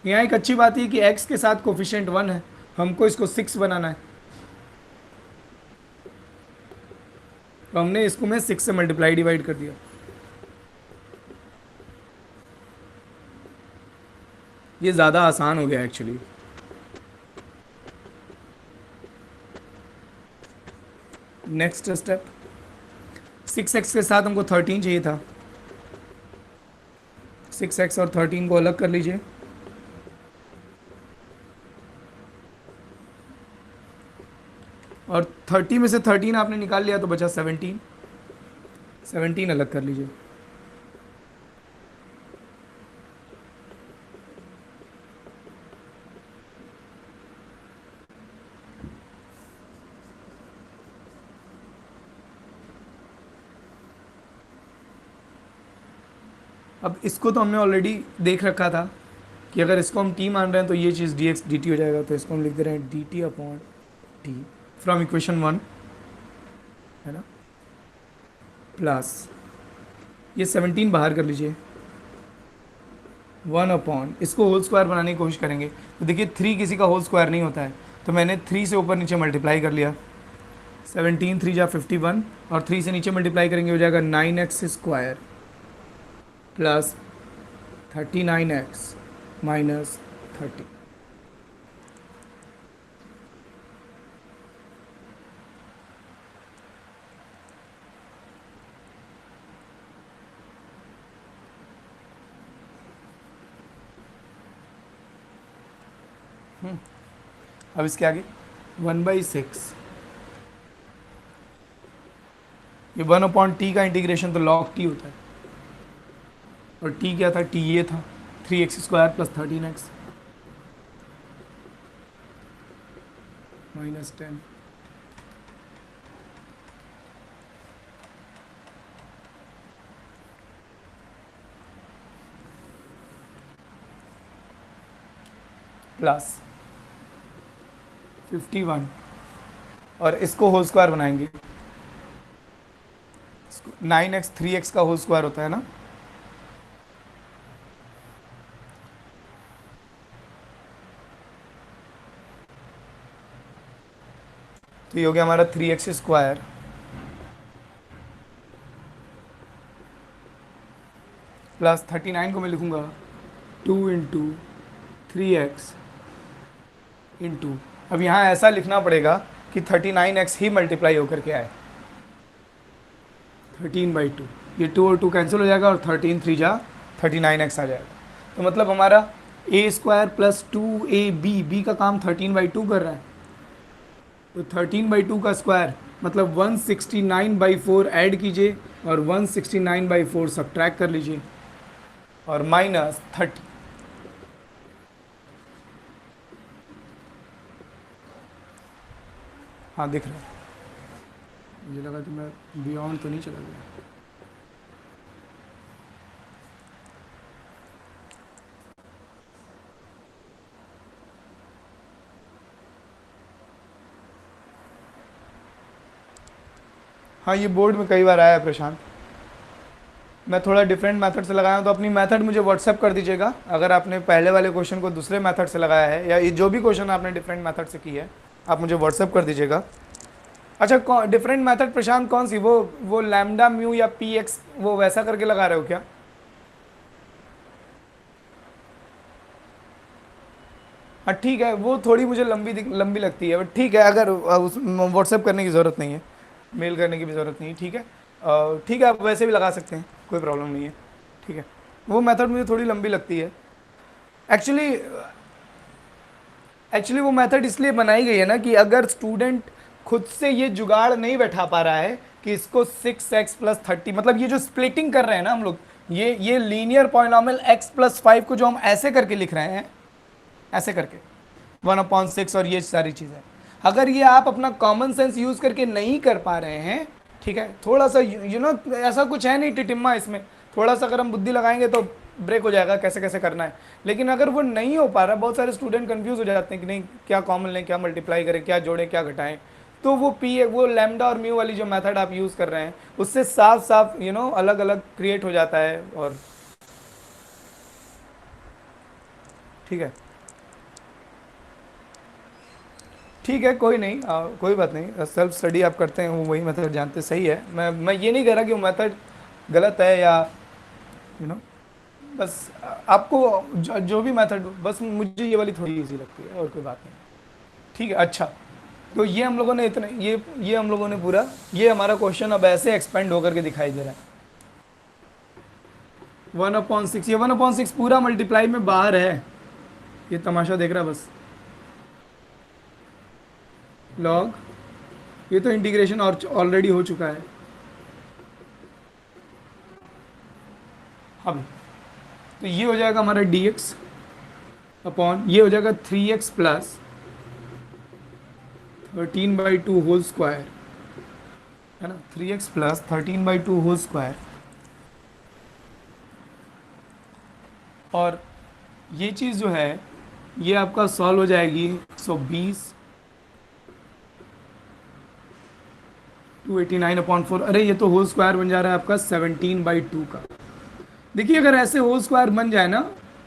यहाँ एक अच्छी बात है कि x के साथ कोफिशिएंट 1 है, हमको इसको 6 बनाना है, तो हमने इसको में 6 से मल्टीप्लाई डिवाइड कर दिया। ये ज़्यादा आसान हो गया एक्चुअली। नेक्स्ट स्टेप, 6x के साथ हमको 13 चाहिए था, 6x और 13 को अलग कर लीजिए। और 30 में से 13 आपने निकाल लिया तो बचा 17, 17 अलग कर लीजिए। अब इसको तो हमने ऑलरेडी देख रखा था कि अगर इसको हम t मान रहे हैं तो ये चीज़ dx dt हो जाएगा, तो इसको हम लिख दे रहे हैं dt upon t from equation 1, है ना, प्लस ये 17 बाहर कर लीजिए, 1 अपॉन, इसको होल स्क्वायर बनाने की कोशिश करेंगे तो देखिए 3 किसी का होल स्क्वायर नहीं होता है, तो मैंने 3 से ऊपर नीचे मल्टीप्लाई कर लिया, 17 3 जा 51, और 3 से नीचे मल्टीप्लाई करेंगे हो जाएगा 9x square plus 39x minus 30। अब इसके आगे 1/6, ये 1/t का इंटीग्रेशन तो log t होता है, और t क्या था, t ये था 3x square plus 13x minus 10। Plus 51, और इसको होल स्क्वायर बनाएंगे, 9x 3x का होल स्क्वायर होता है ना, तो ये हो गया हमारा 3x स्क्वायर प्लस 39 को मैं लिखूंगा 2 इंटू 3x इंटू, अब यहाँ ऐसा लिखना पड़ेगा कि 39x ही मल्टीप्लाई होकर के आए, 13/2, ये 2 और 2 कैंसिल हो जाएगा और 13 3 जा 39x आ जाएगा। तो मतलब हमारा a स्क्वायर प्लस 2ab का काम 13/2 कर रहा है, तो 13/2 का स्क्वायर मतलब 169/4 ऐड कीजिए और 169/4 सब्ट्रैक्ट कर लीजिए, और माइनस 30। हाँ दिख रहा है, मुझे लगा कि मैं बियॉन्ड तो नहीं चला गया। हाँ, ये बोर्ड में कई बार आया है प्रशांत। मैं थोड़ा डिफरेंट मेथड से लगाया हूँ, तो अपनी मेथड मुझे व्हाट्सएप कर दीजिएगा अगर आपने पहले वाले क्वेश्चन को दूसरे मेथड से लगाया है, या ये जो भी क्वेश्चन आपने डिफरेंट मेथड से की है आप मुझे व्हाट्सएप कर दीजिएगा। अच्छा, डिफरेंट मेथड प्रशांत कौन सी, वो लैम्डा म्यू या पी एक्स वो वैसा करके लगा रहे हो क्या? हाँ ठीक है, वो थोड़ी मुझे लंबी लगती है, बट ठीक है, अगर उस व्हाट्सएप करने की ज़रूरत नहीं है, मेल करने की भी ज़रूरत नहीं है, ठीक है। ठीक है, आप वैसे भी लगा सकते हैं, कोई प्रॉब्लम नहीं है, ठीक है। वो मेथड मुझे थोड़ी लंबी लगती है एक्चुअली। एक्चुअली वो मेथड इसलिए बनाई गई है ना कि अगर स्टूडेंट खुद से ये जुगाड़ नहीं बैठा पा रहा है कि इसको 6x+30, मतलब ये जो स्प्लिटिंग कर रहे हैं ना हम लोग, ये लीनियर पॉलिनॉमियल x+5 को जो हम ऐसे करके लिख रहे हैं, ऐसे करके 1/6 और ये सारी चीज़ें, अगर ये आप अपना कॉमन सेंस यूज़ करके नहीं कर पा रहे हैं, ठीक है, थोड़ा सा यू नो ऐसा कुछ है नहीं टिटिम्मा इसमें, थोड़ा सा अगर हम बुद्धि लगाएंगे तो ब्रेक हो जाएगा कैसे कैसे करना है। लेकिन अगर वो नहीं हो पा रहा, बहुत सारे स्टूडेंट कंफ्यूज हो जाते हैं कि नहीं क्या कॉमन लें, क्या मल्टीप्लाई करें, क्या जोड़ें, क्या घटाएं, तो वो लैम्डा और म्यू वाली जो मेथड आप यूज़ कर रहे हैं उससे साफ साफ अलग अलग क्रिएट हो जाता है। और ठीक है, ठीक है, कोई नहीं, कोई बात नहीं, सेल्फ स्टडी आप करते हैं, वो वही मेथड जानते, सही है। मैं ये नहीं कह रहा कि वो मेथड गलत है या यू नो बस आपको जो भी मेथड, बस मुझे ये वाली थोड़ी इजी लगती है और कोई बात नहीं। ठीक है, अच्छा, तो ये हम लोगों ने इतने ये हम लोगों ने पूरा, ये हमारा क्वेश्चन अब ऐसे एक्सपेंड होकर के दिखाई दे रहा है। 1/6, ये 1/6 पूरा मल्टीप्लाई में बाहर है, ये तमाशा देख रहा है बस। लॉग, ये तो इंटीग्रेशन और ऑलरेडी हो चुका है। अब तो ये हो जाएगा हमारा dx अपॉन, ये हो जाएगा 3x+13/2 होल स्क्वायर, है ना, 3x+13/2 होल स्क्वायर। और ये चीज़ जो है ये आपका सॉल्व हो जाएगी 120 289/4। अरे ये तो होल स्क्वायर बन जा रहा है आपका 17/2 का। देखिए अगर ऐसे होल स्क्वायर बन जाए ना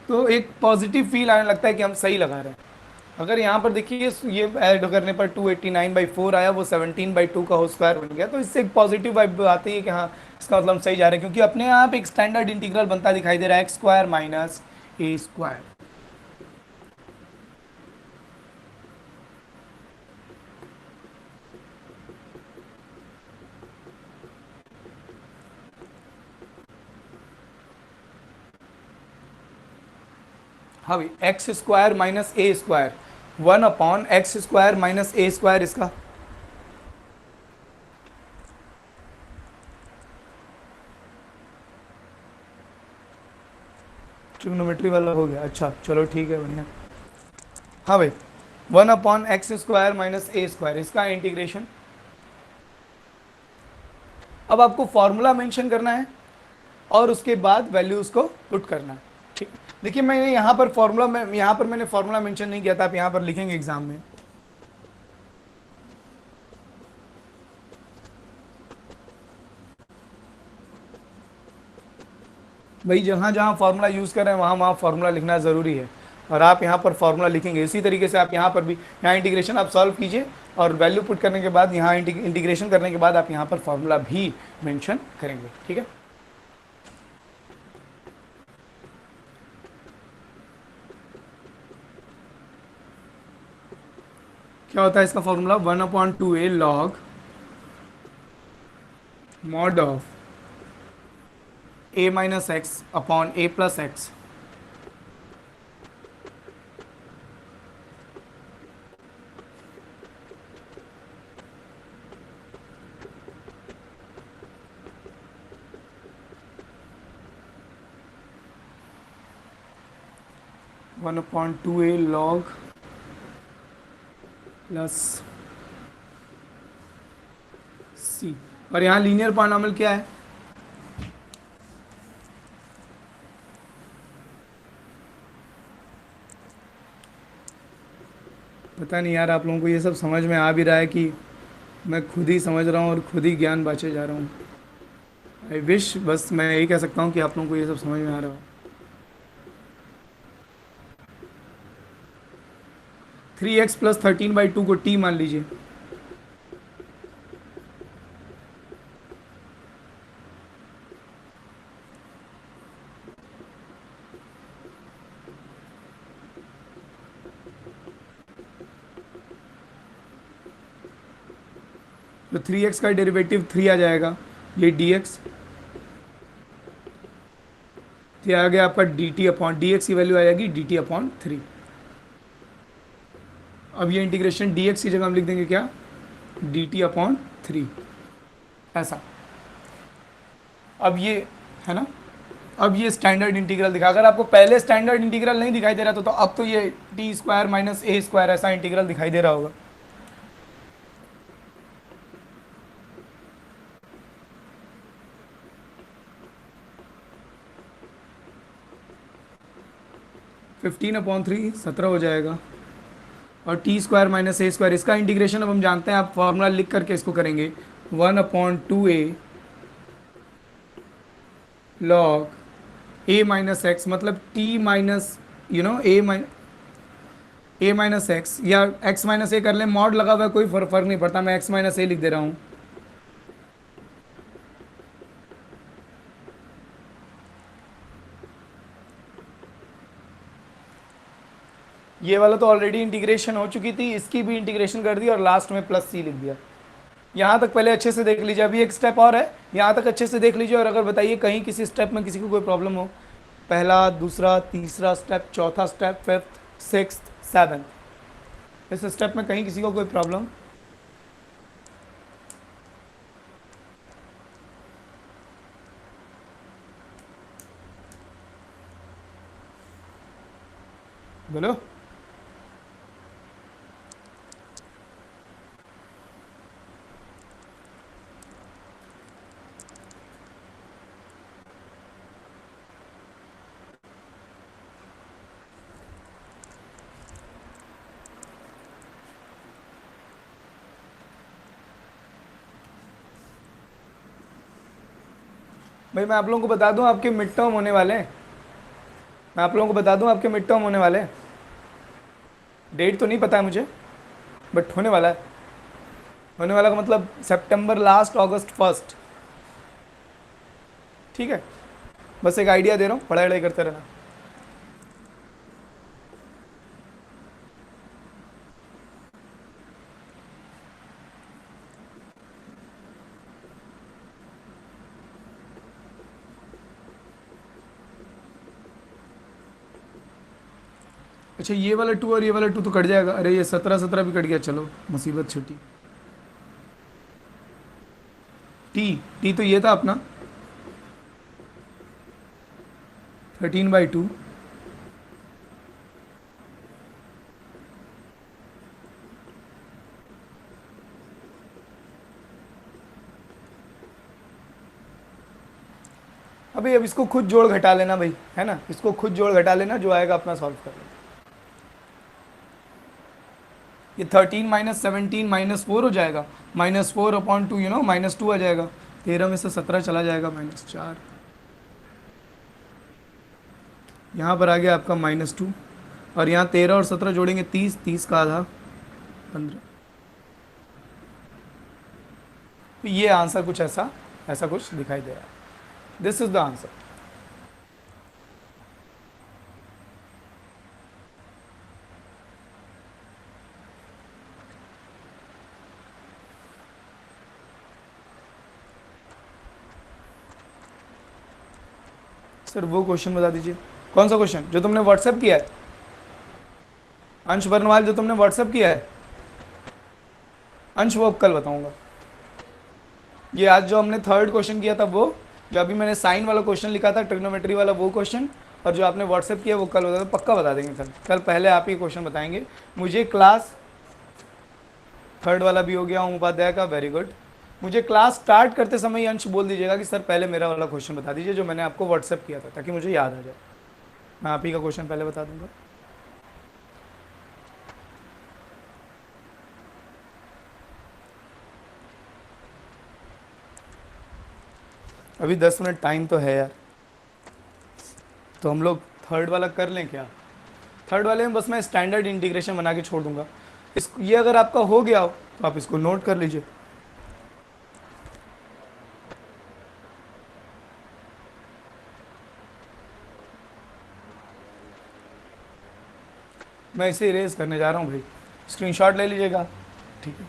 तो एक पॉजिटिव फील आने लगता है कि हम सही लगा रहे हैं। अगर यहाँ पर देखिए ये ऐड करने पर 289/4 आया, वो 17/2 का होल स्क्वायर बन गया, तो इससे एक पॉजिटिव वाइब आती है कि हाँ इसका मतलब हम सही जा रहे हैं, क्योंकि अपने आप एक स्टैंडर्ड इंटीग्रल बनता दिखाई दे रहा है x² - a²। हाँ भाई, x² - a², 1/x² - a², इसका ट्रिग्नोमेट्री वाला हो गया। अच्छा चलो ठीक है, बढ़िया। हाँ भाई, 1/x² - a², इसका इंटीग्रेशन। अब आपको फॉर्मूला मेंशन करना है और उसके बाद वैल्यू उसको पुट करना है, ठीक। देखिए मैंने यहाँ पर फॉर्मूला में, यहाँ पर मैंने फॉर्मूला मेंशन नहीं किया था, आप यहाँ पर लिखेंगे एग्जाम में। भाई जहाँ जहाँ फार्मूला यूज़ कर रहे हैं वहाँ वहाँ फार्मूला लिखना ज़रूरी है, और आप यहाँ पर फार्मूला लिखेंगे। इसी तरीके से आप यहाँ पर भी, यहाँ इंटीग्रेशन आप सॉल्व कीजिए और वैल्यू पुट करने के बाद, यहाँ इंटीग्रेशन करने के बाद आप यहाँ पर फार्मूला भी मेंशन करेंगे, ठीक है। क्या होता है इसका formula, 1/2a log mod of a - x upon a + x। 1/2a log plus C. और यहाँ लीनियर पॉलिनॉमियल क्या है? पता नहीं यार आप लोगों को ये सब समझ में आ भी रहा है कि मैं खुद ही समझ रहा हूँ और खुद ही ज्ञान बांटे जा रहा हूँ। आई विश बस मैं यही कह सकता हूँ कि आप लोगों को ये सब समझ में आ रहा हो। 3x प्लस 13/2 को t मान लीजिए। तो 3x का डेरिवेटिव 3 आ जाएगा, ये dx, ये आ गया आपका dt अपॉन dx की वैल्यू आ जाएगी dt अपॉन 3। अब ये इंटीग्रेशन dx की जगह हम लिख देंगे क्या? dt अपॉन 3, ऐसा। अब ये है ना, अब ये स्टैंडर्ड इंटीग्रल दिखा। अगर आपको पहले स्टैंडर्ड इंटीग्रल नहीं दिखाई दे रहा तो अब तो ये टी स्क्वायर माइनस ए स्क्वायर ऐसा इंटीग्रल दिखाई दे रहा होगा। फिफ्टीन अपॉन 3 17 हो जाएगा। और टी स्क्वायर माइनस ए स्क्वायर, इसका इंटीग्रेशन अब हम जानते हैं, आप फॉर्मूला लिख करके इसको करेंगे 1/2a लॉग ए माइनस एक्स, मतलब टी माइनस ए माइनस एक्स, या एक्स माइनस ए कर लें, मॉड लगा हुआ है कोई फर्क नहीं पड़ता, मैं एक्स माइनस ए लिख दे रहा हूँ। ये वाला तो ऑलरेडी इंटीग्रेशन हो चुकी थी, इसकी भी इंटीग्रेशन कर दी और लास्ट में प्लस सी लिख दिया। यहाँ तक पहले अच्छे से देख लीजिए, अभी एक स्टेप और है, यहाँ तक अच्छे से देख लीजिए और अगर बताइए कहीं किसी स्टेप में किसी को कोई प्रॉब्लम हो। पहला, दूसरा, तीसरा स्टेप, चौथा स्टेप, फिफ्थ, सिक्स्थ, सेवन्थ, इस स्टेप में कहीं किसी को कोई प्रॉब्लम? बोलो। भाई मैं आप लोगों को बता दूं आपके मिड टर्म होने वाले हैं, मैं आप लोगों को बता दूं आपके मिड टर्म होने वाले हैं। डेट तो नहीं पता है मुझे, बट होने वाला है। होने वाला का मतलब सितंबर लास्ट, अगस्त फर्स्ट, ठीक है। बस एक आइडिया दे रहा हूँ, पढ़ाई करते रहना। अच्छा ये वाला 2 और ये वाला 2 तो कट जाएगा। अरे ये 17 भी कट गया, चलो मुसीबत छुट्टी। टी टी तो ये था अपना 13/2, अभी अब इसको खुद जोड़ घटा लेना भाई, है ना, इसको खुद जोड़ घटा लेना, जो आएगा अपना सॉल्व कर लेना। ये 13 माइनस 17 -4 हो जाएगा, -4/2 -2 आ जाएगा। 13 में से 17 चला जाएगा, -4। यहाँ पर आ गया आपका -2, और यहाँ 13 और 17 जोड़ेंगे 30, 30 का आधा 15। तो ये आंसर कुछ ऐसा ऐसा कुछ दिखाई दे रहा है। This is the answer. Sir वो क्वेश्चन बता दीजिए, कौन सा क्वेश्चन जो तुमने व्हाट्सएप किया है? अंश बर्नवाल, जो तुमने व्हाट्सएप किया है अंश, वो कल बताऊंगा। ये आज जो हमने थर्ड क्वेश्चन किया था वो, जो अभी मैंने साइन वाला क्वेश्चन लिखा था, ट्रिग्नोमेट्री वाला वो क्वेश्चन, और जो आपने व्हाट्सएप किया वो कल बता, पक्का बता देंगे कल। कल पहले आप ही क्वेश्चन बताएंगे मुझे। क्लास थर्ड वाला भी हो गया ओम उपाध्याय का, वेरी गुड। मुझे क्लास स्टार्ट करते समय ही अंश बोल दीजिएगा कि सर पहले मेरा वाला क्वेश्चन बता दीजिए जो मैंने आपको व्हाट्सएप किया था, ताकि मुझे याद आ जाए। मैं आप ही का क्वेश्चन पहले बता दूंगा। अभी 10 मिनट टाइम तो है यार, तो हम लोग थर्ड वाला कर लें क्या? थर्ड वाले में बस मैं स्टैंडर्ड इंटीग्रेशन बना के छोड़ दूंगा। इस ये अगर आपका हो गया हो तो आप इसको नोट कर लीजिए। मैं इसे इरेज करने जा रहा हूँ भाई, स्क्रीनशॉट ले लीजिएगा। ठीक है,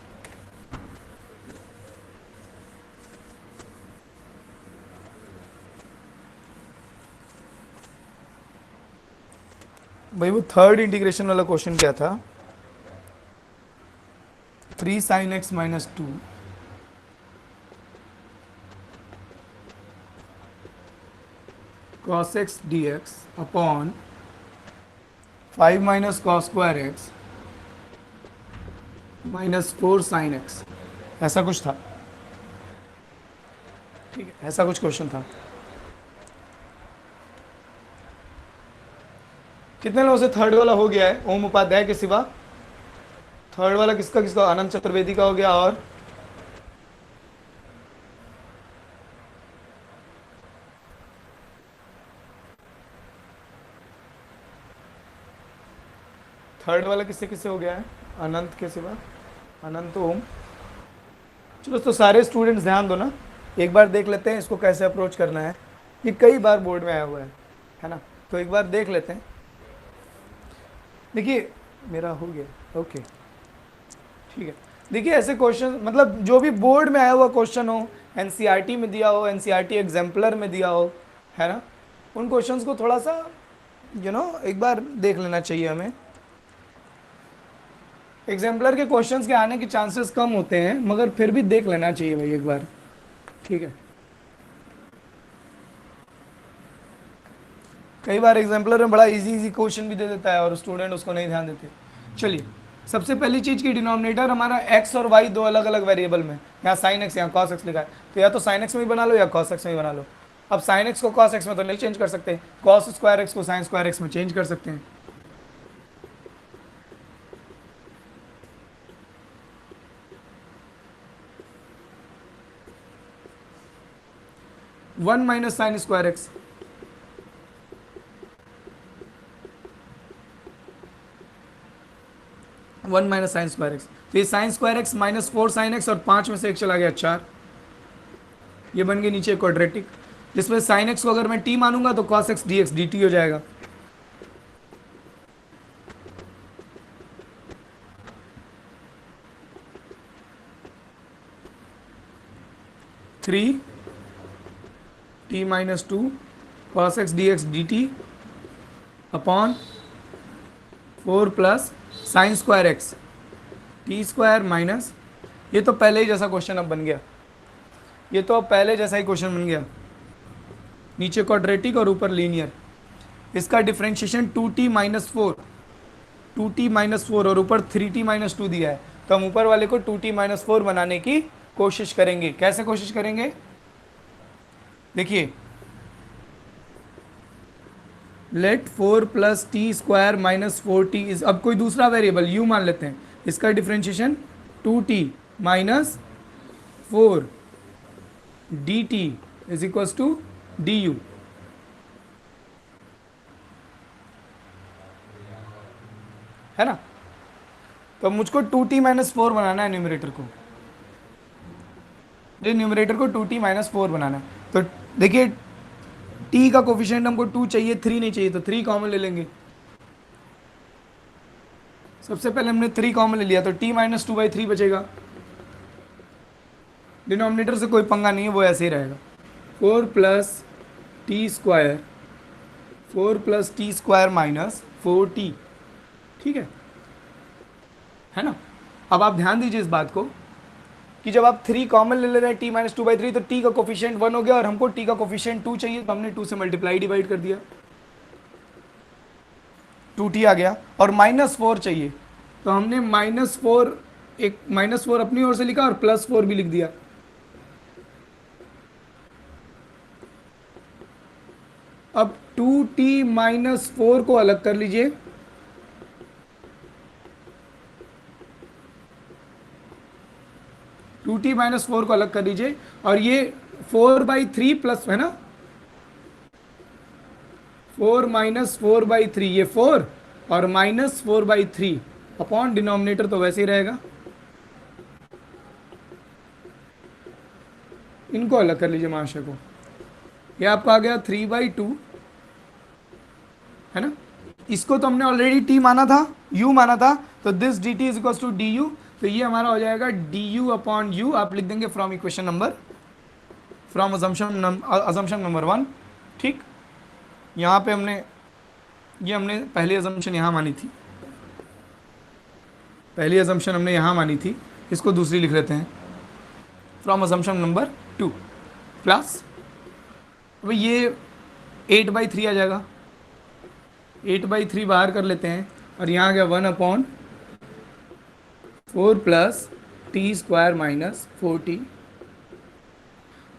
भाई वो थर्ड इंटीग्रेशन वाला क्वेश्चन क्या था? 3 sin x minus 2 cos x dx upon 5 minus cos square x minus 4 sine x, ऐसा कुछ था। ठीक है, ऐसा कुछ क्वेश्चन था। कितने लोगों से थर्ड वाला हो गया है ओम उपाध्याय के सिवा? थर्ड वाला किसका किसका? आनंद चतुर्वेदी का हो गया, और थर्ड वाला किससे किससे हो गया है अनंत के सिवा? अनंत, ओम। चलो तो सारे स्टूडेंट्स ध्यान दो ना, एक बार देख लेते हैं इसको कैसे अप्रोच करना है। ये कई बार बोर्ड में आया हुआ है ना, तो एक बार देख लेते हैं। देखिए मेरा हो गया, ओके ठीक है। देखिए ऐसे क्वेश्चन, मतलब जो भी बोर्ड में आया हुआ क्वेश्चन हो, एनसीईआरटी में दिया हो, एनसीईआरटी एग्जाम्पलर में दिया हो, है ना, उन क्वेश्चंस को थोड़ा सा एक बार देख लेना चाहिए हमें। एग्जाम्पलर के क्वेश्चंस के आने के चांसेस कम होते हैं, मगर फिर भी देख लेना चाहिए भाई एक बार, ठीक है। कई बार एग्जाम्पलर में बड़ा इजी क्वेश्चन भी दे देता है और स्टूडेंट उसको नहीं ध्यान देते। चलिए, सबसे पहली चीज की डिनोमिनेटर हमारा x और y दो अलग अलग वेरिएबल में, यहाँ साइन एक्स यहाँ कॉस एक्स लिखा है, तो या तो साइन एक्स में ही बना लो या कॉस एक्स में ही बना लो। अब साइन एक्स को कॉस एक्स में तो नहीं चेंज कर सकते, कॉस स्क्वायर एक्स को साइन स्क्वायर एक्स में चेंज कर सकते हैं। One minus sine square x, one minus sine square x, तो ये sine square x minus 4 sine x, और 5 में से एक चला गया 4, ये बन गई नीचे क्वाड्रेटिक, जिसमें साइन एक्स को अगर मैं t मानूंगा तो cos x dx dt हो जाएगा। Three T minus 2 cos x dx dt upon 4 plus sine square x T square minus, ये तो पहले ही जैसा क्वेश्चन अब बन गया, ये तो अब पहले जैसा ही क्वेश्चन बन गया, नीचे क्वाड्रेटिक और ऊपर लीनियर। इसका differentiation 2t minus 4, 2t minus 4 और ऊपर 3t माइनस 2 दिया है, तो हम ऊपर वाले को 2t माइनस 4 बनाने की कोशिश करेंगे। कैसे कोशिश करेंगे? देखिए, let 4 plus T square minus 4t is, अब कोई दूसरा वेरिएबल u मान लेते हैं, इसका differentiation 2t minus 4 dt is equal to du। है ना, तो मुझको 2t माइनस 4 बनाना है न्यूमरेटर को, ये न्यूमरेटर को 2t माइनस 4 बनाना है। तो देखिए t का कोफिशिएंट हमको 2 चाहिए, 3 नहीं चाहिए, तो 3 कॉमन ले लेंगे। सबसे पहले हमने 3 कॉमन ले लिया, तो t माइनस 2/3 बचेगा। डिनोमिनेटर से कोई पंगा नहीं है, वो ऐसे ही रहेगा। 4 plus T square, 4 plus T square minus 4t, ठीक है ना। अब आप ध्यान दीजिए इस बात को कि जब आप 3 कॉमन ले रहे हैं t माइनस 2/3, तो t का कोफिशिएंट 1 हो गया, और हमको t का कोफिशिएंट 2 चाहिए, तो हमने 2 से मल्टीप्लाई डिवाइड कर दिया, 2t आ गया। और माइनस 4 चाहिए, तो हमने माइनस 4, एक माइनस 4 अपनी ओर से लिखा और प्लस 4 भी लिख दिया, अब 2t-4 को अलग कर लीजिए, टू टी माइनस फोर को अलग कर लीजिए, और ये 4/3 प्लस है ना, 4 माइनस 4/3, ये 4 और माइनस 4/3 अपॉन डिनोमिनेटर तो वैसे ही रहेगा, इनको अलग कर लीजिए महाशय को। ये आपका आ गया 3/2 है ना, इसको तो हमने ऑलरेडी t माना था, u माना था, तो this dt is equal to D U, तो ये हमारा हो जाएगा du अपॉन यू, आप लिख देंगे from equation number, from assumption number 1। ठीक, यहाँ पे हमने हमने पहली अजम्पशन यहाँ मानी थी, पहली अजम्पशन हमने यहाँ मानी थी, इसको दूसरी लिख लेते हैं, फ्रॉम अजम्पशन नंबर 2 प्लस, अब ये 8/3 आ जाएगा, 8/3 बाहर कर लेते हैं, और यहाँ आ गया 1/4 प्लस t² माइनस 4t।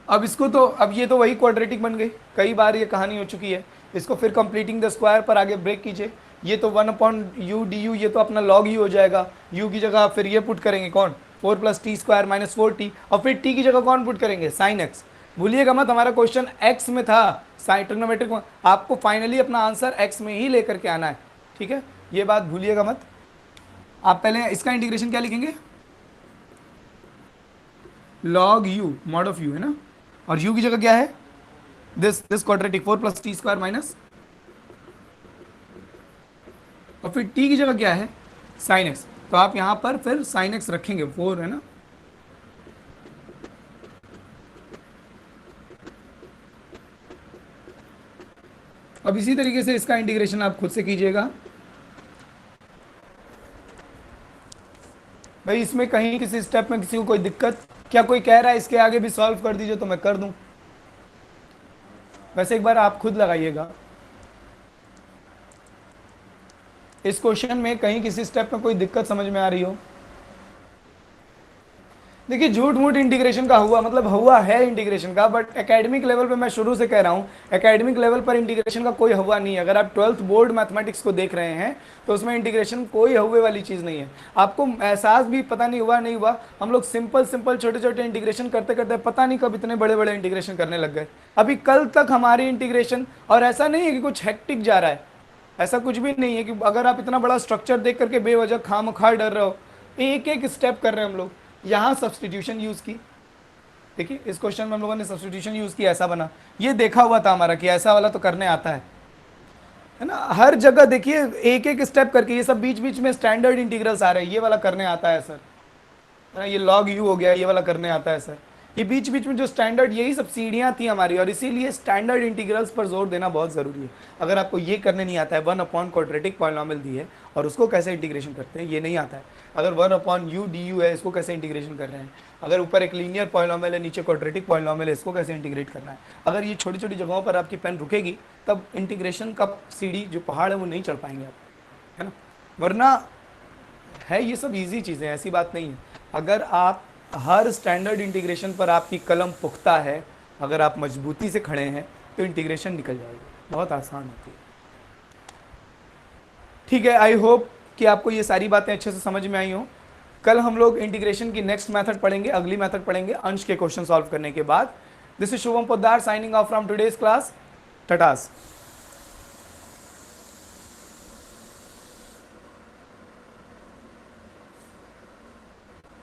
अब इसको तो, अब ये तो वही क्वाड्रेटिक बन गई, कई बार ये कहानी हो चुकी है, इसको फिर कंप्लीटिंग द स्क्वायर पर आगे ब्रेक कीजिए, ये तो 1/u du, ये तो अपना log u हो जाएगा, u की जगह फिर ये पुट करेंगे कौन, 4 प्लस t² माइनस 4t, और फिर t की जगह कौन पुट करेंगे, साइन x। भूलिएगा मत, हमारा क्वेश्चन x में था, साइन ट्रिग्नोमेट्रिक, आपको फाइनली अपना आंसर x में ही लेकर के आना है, ठीक है, ये बात भूलिएगा मत। आप पहले इसका इंटीग्रेशन क्या लिखेंगे, log u mod of u है ना, और u की जगह क्या है, this quadratic 4 plus t² minus, और फिर t की जगह क्या है, साइन x, तो आप यहां पर फिर साइन x रखेंगे, 4 है ना, अब इसी तरीके से इसका इंटीग्रेशन आप खुद से कीजिएगा। भाई इसमें कहीं किसी स्टेप में किसी को कोई दिक्कत, क्या कोई कह रहा है इसके आगे भी सॉल्व कर दीजिए तो मैं कर दूं, वैसे एक बार आप खुद लगाइएगा, इस क्वेश्चन में कहीं किसी स्टेप में कोई दिक्कत समझ में आ रही हो। देखिए झूठ मूठ इंटीग्रेशन का हुआ, मतलब हुआ है इंटीग्रेशन का, बट एकेडमिक लेवल पे मैं शुरू से कह रहा हूँ, एकेडमिक लेवल पर इंटीग्रेशन का कोई हुआ नहीं है। अगर आप 12th बोर्ड मैथमेटिक्स को देख रहे हैं तो उसमें इंटीग्रेशन कोई हुए वाली चीज़ नहीं है। आपको एहसास भी पता नहीं हुआ, नहीं हुआ, हम लोग सिंपल सिंपल छोटे छोटे इंटीग्रेशन करते करते पता नहीं कब इतने बड़े बड़े इंटीग्रेशन करने लग गए। अभी कल तक हमारी इंटीग्रेशन, और ऐसा नहीं है कि कुछ हेक्टिक जा रहा है, ऐसा कुछ भी नहीं है कि अगर आप इतना बड़ा स्ट्रक्चर देख करके बेवजह खामखा डर रहे हो, एक एक स्टेप कर रहे हैं हम लोग। यहाँ सब्सटीट्यूशन यूज़ की, देखिए इस क्वेश्चन में हम लोगों ने सब्सटीट्यूशन यूज़ की, ऐसा बना, ये देखा हुआ था हमारा कि ऐसा वाला तो करने आता है ना, हर जगह देखिए एक एक स्टेप करके, ये सब बीच बीच में स्टैंडर्ड इंटीग्रल्स आ रहे हैं, ये वाला करने आता है सर, है ना, ये log u हो गया, ये वाला करने आता है सर, ये बीच बीच में जो स्टैंडर्ड, यही सब सीढ़ियाँ थी हमारी, और इसीलिए स्टैंडर्ड इंटीग्रल्स पर जोर देना बहुत ज़रूरी है। अगर आपको ये करने नहीं आता है, 1/, क्वाड्रेटिक पॉलिनॉमियल दी है और उसको कैसे इंटीग्रेशन करते हैं ये नहीं आता है, अगर 1/u du है, इसको कैसे इंटीग्रेशन कर रहे हैं, अगर ऊपर एक लीनियर पॉलिनॉमियल है, नीचे क्वाड्रेटिक पॉलिनॉमियल है, इसको कैसे इंटीग्रेट करना है, अगर ये छोटी छोटी जगहों पर आपकी पेन रुकेगी तब इंटीग्रेशन का सीढ़ी जो पहाड़ है वो नहीं चढ़ पाएंगे आप, है ना, वरना है ये सब ईजी चीज़ें, ऐसी बात नहीं है। अगर आप हर स्टैंडर्ड इंटीग्रेशन पर आपकी कलम पुख्ता है, अगर आप मजबूती से खड़े हैं तो इंटीग्रेशन निकल जाएगी, बहुत आसान होती है। ठीक है, आई होप कि आपको ये सारी बातें अच्छे से समझ में आई हो। कल हम लोग इंटीग्रेशन की नेक्स्ट मेथड पढ़ेंगे, अगली मेथड पढ़ेंगे अंश के क्वेश्चन सॉल्व करने के बाद। This is Shubham Poddar signing off from today's class, टटास।